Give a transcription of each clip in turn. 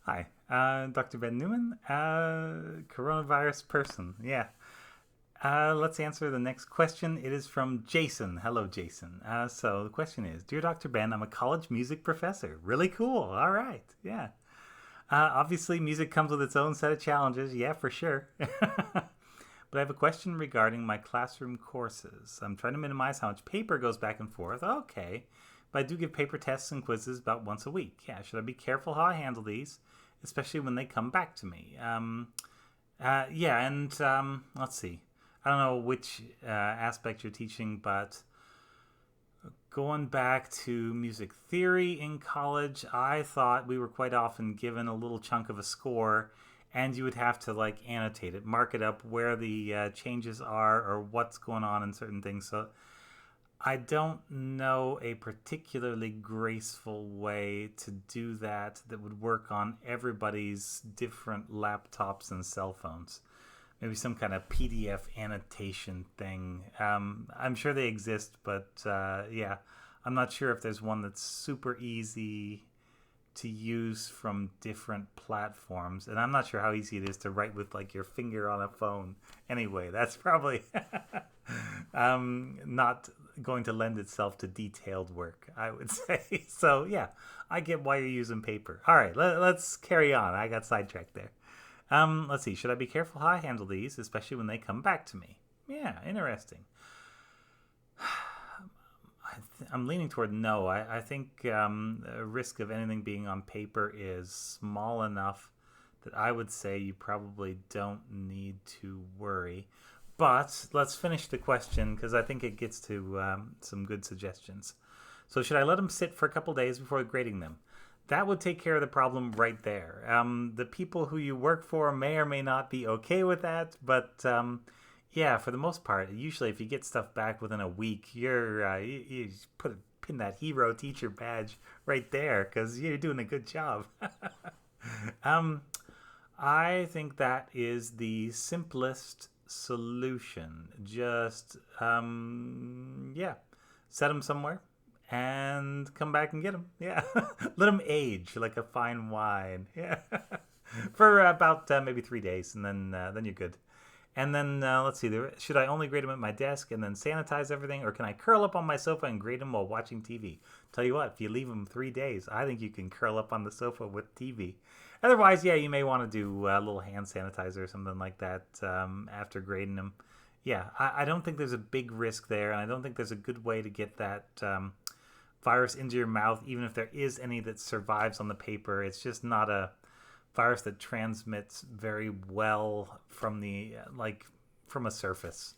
Hi, Dr. Ben Newman, coronavirus person. Yeah. Let's answer the next question. It is from Jason. Hello, Jason. So the question is, Dear Dr. Ben, I'm a college music professor. Really cool. All right. Yeah. Obviously, music comes with its own set of challenges. Yeah, for sure. But I have a question regarding my classroom courses. I'm trying to minimize how much paper goes back and forth. Okay. But I do give paper tests and quizzes about once a week. Yeah, should I be careful how I handle these, especially when they come back to me? Yeah, and let's see. I don't know which aspect you're teaching, but going back to music theory in college, I thought we were quite often given a little chunk of a score, and you would have to like annotate it, mark it up where the changes are or what's going on in certain things. So I don't know a particularly graceful way to do that that would work on everybody's different laptops and cell phones. Maybe some kind of PDF annotation thing. I'm sure they exist, but yeah, I'm not sure if there's one that's super easy to use from different platforms. And I'm not sure how easy it is to write with like your finger on a phone. Anyway, that's probably not going to lend itself to detailed work, I would say. So yeah, I get why you're using paper. All right, let's carry on. I got sidetracked there. Let's see. Should I be careful how I handle these, especially when they come back to me? Yeah, interesting. I'm leaning toward no. I think the risk of anything being on paper is small enough that I would say you probably don't need to worry. But let's finish the question because I think it gets to some good suggestions. So, should I let them sit for a couple days before grading them? That would take care of the problem right there. The people who you work for may or may not be okay with that, but yeah, for the most part, usually if you get stuff back within a week, you pin that hero teacher badge right there because you're doing a good job. um, I think that is the simplest solution. Just yeah, set them somewhere and come back and get them. Yeah, let them age like a fine wine. Yeah, for about maybe 3 days, and then you're good. And then let's see, should I only grade them at my desk and then sanitize everything, or can I curl up on my sofa and grade them while watching TV? Tell you what, if you leave them 3 days, I think you can curl up on the sofa with TV. Otherwise, yeah, you may want to do a little hand sanitizer or something like that after grading them. Yeah, I don't think there's a big risk there, and I don't think there's a good way to get that virus into your mouth, even if there is any that survives on the paper. It's just not a virus that transmits very well from the from a surface.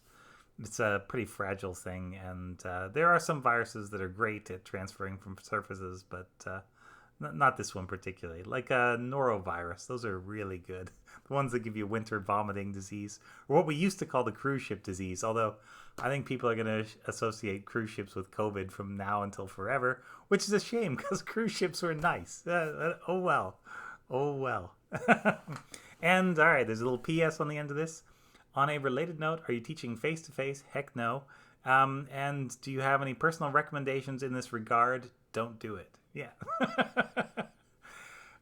It's a pretty fragile thing, and there are some viruses that are great at transferring from surfaces, but not this one particularly. Like a norovirus, those are really good. The ones that give you winter vomiting disease, or what we used to call the cruise ship disease. Although I think people are going to associate cruise ships with COVID from now until forever, which is a shame because cruise ships were nice. Oh well. Oh well. And all right, there's a little PS on the end of this. On a related note, are you teaching face to face? Heck no. And do you have any personal recommendations in this regard? Don't do it. Yeah.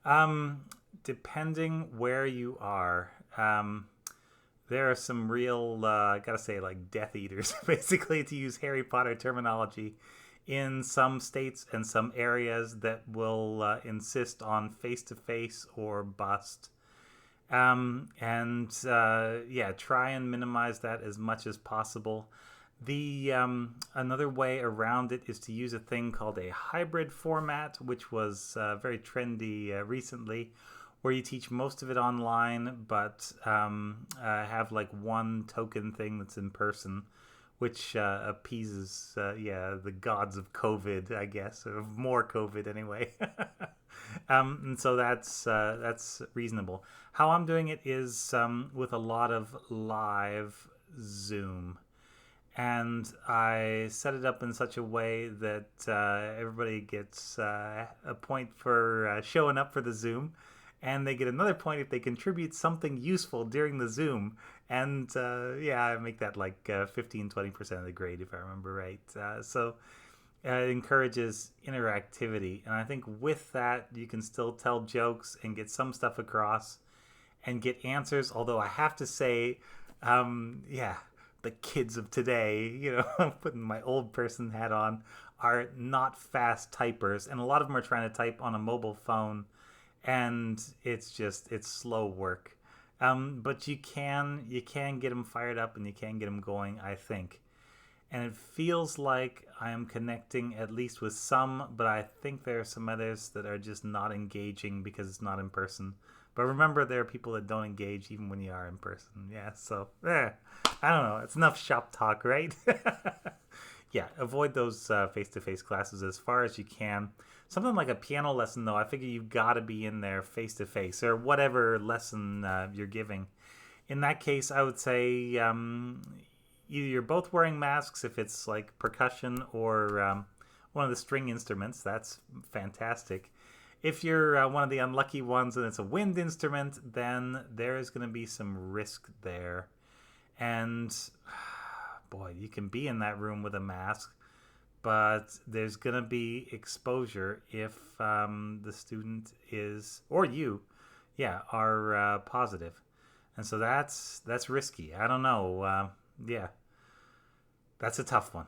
um, Depending where you are, there are some real, I gotta say, like Death Eaters, basically, to use Harry Potter terminology, in some states and some areas that will insist on face to face or bust. And yeah, try and minimize that as much as possible. The another way around it is to use a thing called a hybrid format, which was very trendy recently, where you teach most of it online, but have like one token thing that's in person, which appeases yeah, the gods of COVID, I guess, of more COVID anyway. And so that's reasonable. How I'm doing it is with a lot of live Zoom, and I set it up in such a way that everybody gets a point for showing up for the Zoom, and they get another point if they contribute something useful during the Zoom. And yeah, I make that like 15-20% of the grade if I remember right. So It encourages interactivity, and I think with that you can still tell jokes and get some stuff across and get answers. Although I have to say, yeah, the kids of today, I'm putting my old person hat on, are not fast typers, and a lot of them are trying to type on a mobile phone, and it's slow work. But you can get them fired up and you can get them going, I think. And it feels like I am connecting at least with some, but I think there are some others that are just not engaging because it's not in person. But remember, there are people that don't engage even when you are in person. Yeah, so I don't know. It's enough shop talk, right? Yeah, avoid those face-to-face classes as far as you can. Something like a piano lesson, though, I figure you've got to be in there face-to-face, or whatever lesson you're giving. In that case, I would say either you're both wearing masks if it's like percussion or one of the string instruments. That's fantastic. If you're one of the unlucky ones and it's a wind instrument, then there is going to be some risk there. And boy, you can be in that room with a mask, but there's going to be exposure if the student is, or you, yeah, are positive. And so that's risky. I don't know. Yeah, that's a tough one.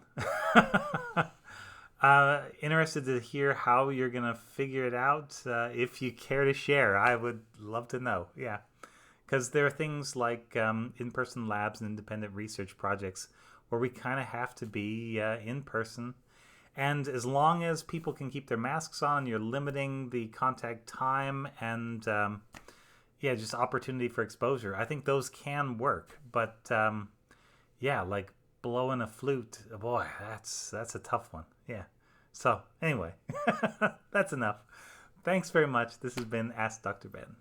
Interested to hear how you're going to figure it out. If you care to share, I would love to know. Yeah. Because there are things like in-person labs and independent research projects where we kind of have to be in person. And as long as people can keep their masks on, you're limiting the contact time and yeah, just opportunity for exposure. I think those can work. But yeah, like blowing a flute, boy, that's a tough one. Yeah. So anyway, that's enough. Thanks very much. This has been Ask Dr. Ben.